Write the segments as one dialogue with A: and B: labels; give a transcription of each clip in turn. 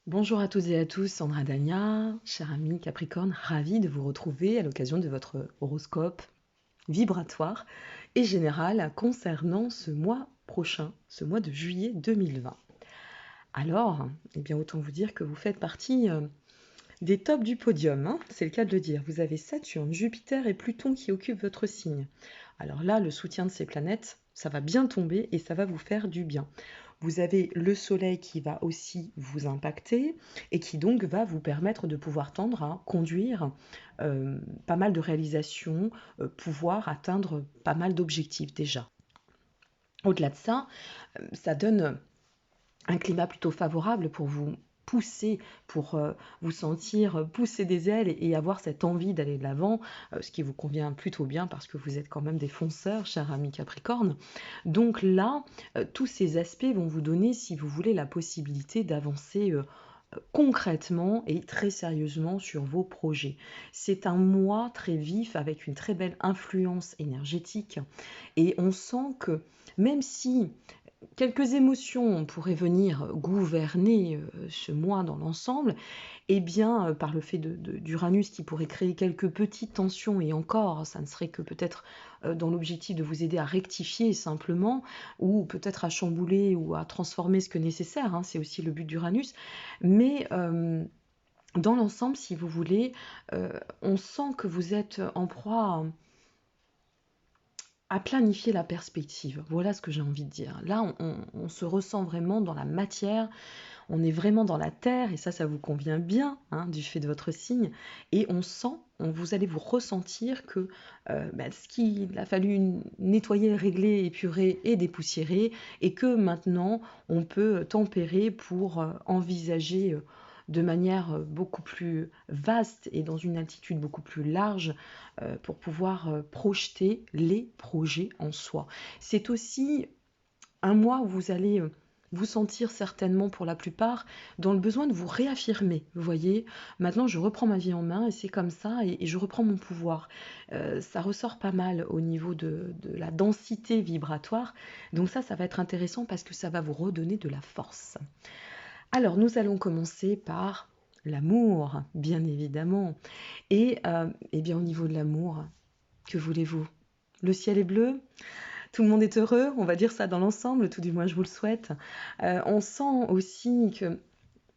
A: Bonjour à toutes et à tous, Sandra Dania, chère amie Capricorne, ravie de vous retrouver à l'occasion de votre horoscope vibratoire et général concernant ce mois prochain, ce mois de juillet 2020. Alors, eh bien autant vous dire que vous faites partie des tops du podium, hein, c'est le cas de le dire. Vous avez Saturne, Jupiter et Pluton qui occupent votre signe. Alors là, le soutien de ces planètes, ça va bien tomber et ça va vous faire du bien. Vous avez le Soleil qui va aussi vous impacter et qui donc va vous permettre de pouvoir tendre à conduire pas mal de réalisations, pouvoir atteindre pas mal d'objectifs déjà. Au-delà de ça, ça donne un climat plutôt favorable pour vous pousser, pour vous sentir pousser des ailes et avoir cette envie d'aller de l'avant, ce qui vous convient plutôt bien parce que vous êtes quand même des fonceurs, cher ami Capricorne. Donc là, tous ces aspects vont vous donner, si vous voulez, la possibilité d'avancer concrètement et très sérieusement sur vos projets. C'est un mois très vif avec une très belle influence énergétique et on sent que même si quelques émotions pourraient venir gouverner ce mois dans l'ensemble, eh bien, par le fait d'Uranus qui pourrait créer quelques petites tensions, et encore, ça ne serait que peut-être dans l'objectif de vous aider à rectifier simplement, ou peut-être à chambouler ou à transformer ce que nécessaire, hein, c'est aussi le but d'Uranus, mais dans l'ensemble, si vous voulez, on sent que vous êtes en proie à planifier la perspective. Voilà ce que j'ai envie de dire. Là, on se ressent vraiment dans la matière, on est vraiment dans la terre, et ça vous convient bien, hein, du fait de votre signe, et on sent, vous allez vous ressentir que ce qu'il a fallu nettoyer, régler, épurer et dépoussiérer, et que maintenant on peut tempérer pour envisager de manière beaucoup plus vaste et dans une altitude beaucoup plus large pour pouvoir projeter les projets en soi. C'est aussi un mois où vous allez vous sentir certainement pour la plupart dans le besoin de vous réaffirmer. Vous voyez, maintenant je reprends ma vie en main et c'est comme ça et je reprends mon pouvoir. Ça ressort pas mal au niveau de la densité vibratoire. Donc ça va être intéressant parce que ça va vous redonner de la force. Alors nous allons commencer par l'amour, bien évidemment. Et bien au niveau de l'amour, que voulez-vous? Le ciel est bleu, tout le monde est heureux, on va dire ça dans l'ensemble, tout du moins je vous le souhaite. On sent aussi que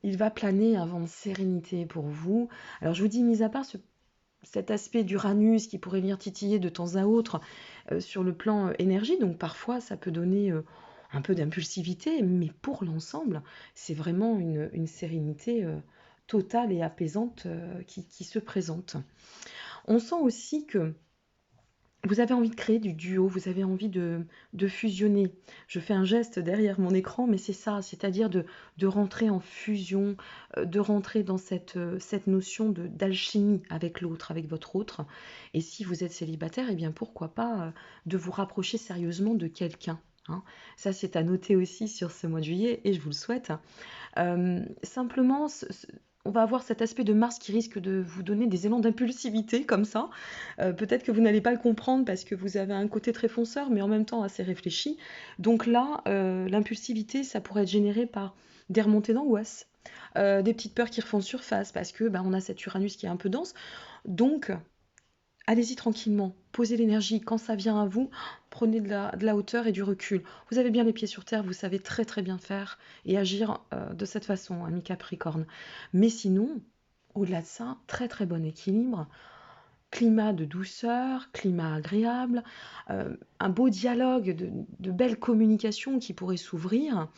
A: il va planer un vent de sérénité pour vous. Alors je vous dis, mis à part cet aspect d'Uranus qui pourrait venir titiller de temps à autre sur le plan énergie, donc parfois ça peut donner un peu d'impulsivité, mais pour l'ensemble, c'est vraiment une sérénité totale et apaisante qui se présente. On sent aussi que vous avez envie de créer du duo, vous avez envie de fusionner. Je fais un geste derrière mon écran, mais c'est ça, c'est-à-dire de rentrer en fusion, de rentrer dans cette notion d'alchimie avec l'autre, avec votre autre. Et si vous êtes célibataire, eh bien pourquoi pas de vous rapprocher sérieusement de quelqu'un, hein. Ça, c'est à noter aussi sur ce mois de juillet, et je vous le souhaite. Simplement, on va avoir cet aspect de Mars qui risque de vous donner des élans d'impulsivité comme ça. Peut-être que vous n'allez pas le comprendre parce que vous avez un côté très fonceur, mais en même temps assez réfléchi. Donc là, l'impulsivité, ça pourrait être généré par des remontées d'angoisse, des petites peurs qui refont surface parce que on a cet Uranus qui est un peu dense. Donc, allez-y tranquillement, posez l'énergie. Quand ça vient à vous, prenez de la hauteur et du recul. Vous avez bien les pieds sur terre, vous savez très très bien faire et agir de cette façon, ami Capricorne. Mais sinon, au-delà de ça, très très bon équilibre. Climat de douceur, climat agréable, un beau dialogue, de belles communications qui pourraient s'ouvrir,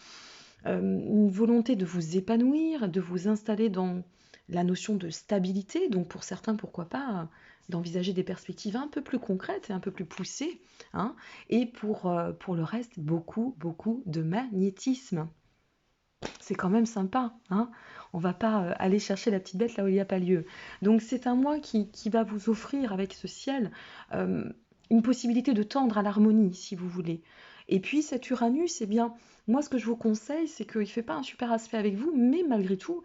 A: une volonté de vous épanouir, de vous installer dans la notion de stabilité, donc pour certains, pourquoi pas, d'envisager des perspectives un peu plus concrètes et un peu plus poussées, hein, et pour le reste, beaucoup, beaucoup de magnétisme. C'est quand même sympa, hein. On va pas aller chercher la petite bête là où il n'y a pas lieu. Donc c'est un mois qui va vous offrir avec ce ciel euh, une possibilité de tendre à l'harmonie, si vous voulez. Et puis cet Uranus, eh bien, moi ce que je vous conseille, c'est qu'il ne fait pas un super aspect avec vous, mais malgré tout,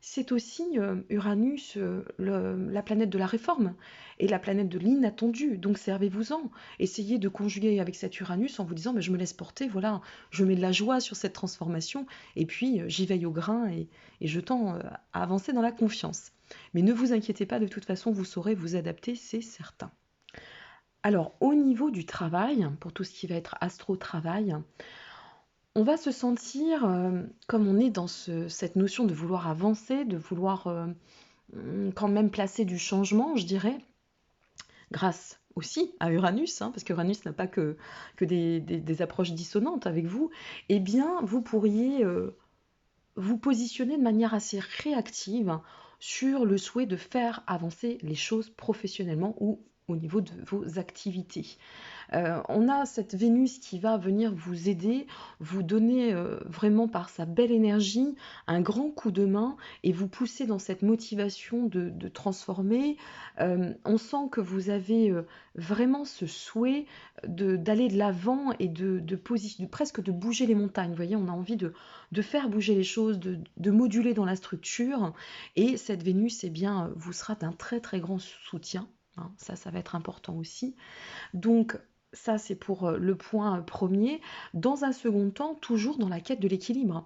A: c'est aussi Uranus, la planète de la réforme et la planète de l'inattendu. Donc servez-vous-en. Essayez de conjuguer avec cet Uranus en vous disant, je me laisse porter, voilà, je mets de la joie sur cette transformation et puis j'y veille au grain et je tends à avancer dans la confiance. Mais ne vous inquiétez pas, de toute façon, vous saurez vous adapter, c'est certain. Alors, au niveau du travail, pour tout ce qui va être astro-travail, on va se sentir, comme on est dans cette notion de vouloir avancer, de vouloir quand même placer du changement, je dirais, grâce aussi à Uranus, parce qu'Uranus n'a pas que des approches dissonantes avec vous, eh bien, vous pourriez vous positionner de manière assez réactive sur le souhait de faire avancer les choses professionnellement ou au niveau de vos activités. On a cette Vénus qui va venir vous aider, vous donner vraiment par sa belle énergie un grand coup de main et vous pousser dans cette motivation de transformer. On sent que vous avez vraiment ce souhait d'aller de l'avant et presque de bouger les montagnes. Vous voyez, on a envie de faire bouger les choses, de moduler dans la structure. Et cette Vénus, eh bien, vous sera d'un très très grand soutien. Ça va être important aussi. Donc, ça, c'est pour le point premier. Dans un second temps, toujours dans la quête de l'équilibre.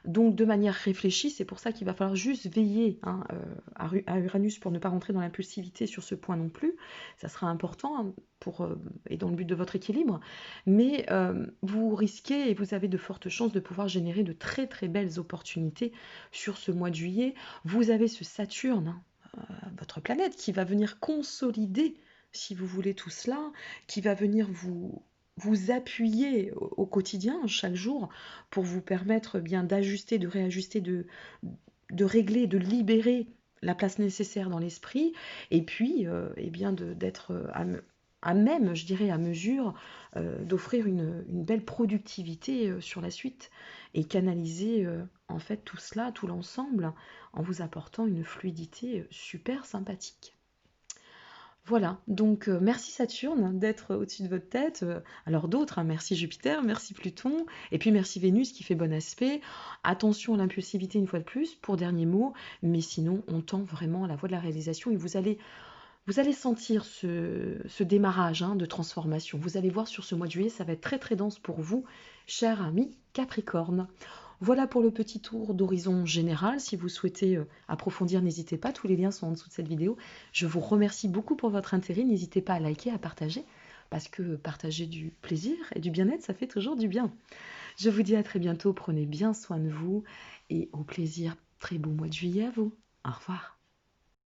A: Donc, de manière réfléchie, c'est pour ça qu'il va falloir juste veiller à Uranus pour ne pas rentrer dans l'impulsivité sur ce point non plus. Ça sera important et dans le but de votre équilibre. Mais vous risquez et vous avez de fortes chances de pouvoir générer de très très belles opportunités sur ce mois de juillet. Vous avez ce Saturne, votre planète, qui va venir consolider, si vous voulez, tout cela, qui va venir vous appuyer au quotidien, chaque jour, pour vous permettre bien d'ajuster, de réajuster, de régler, de libérer la place nécessaire dans l'esprit, et puis eh bien d'être à même, je dirais, à mesure d'offrir une belle productivité sur la suite et canaliser en fait tout cela, tout l'ensemble, en vous apportant une fluidité super sympathique. Voilà, donc merci Saturne d'être au-dessus de votre tête. Alors d'autres, merci Jupiter, merci Pluton, et puis merci Vénus qui fait bon aspect. Attention à l'impulsivité une fois de plus, pour dernier mot, mais sinon on tend vraiment à la voie de la réalisation et vous allez sentir ce démarrage de transformation. Vous allez voir sur ce mois de juillet, ça va être très très dense pour vous, cher ami Capricorne. Voilà pour le petit tour d'horizon général. Si vous souhaitez approfondir, n'hésitez pas, tous les liens sont en dessous de cette vidéo. Je vous remercie beaucoup pour votre intérêt. N'hésitez pas à liker, à partager, parce que partager du plaisir et du bien-être, ça fait toujours du bien. Je vous dis à très bientôt, prenez bien soin de vous et au plaisir, très beau mois de juillet à vous. Au revoir.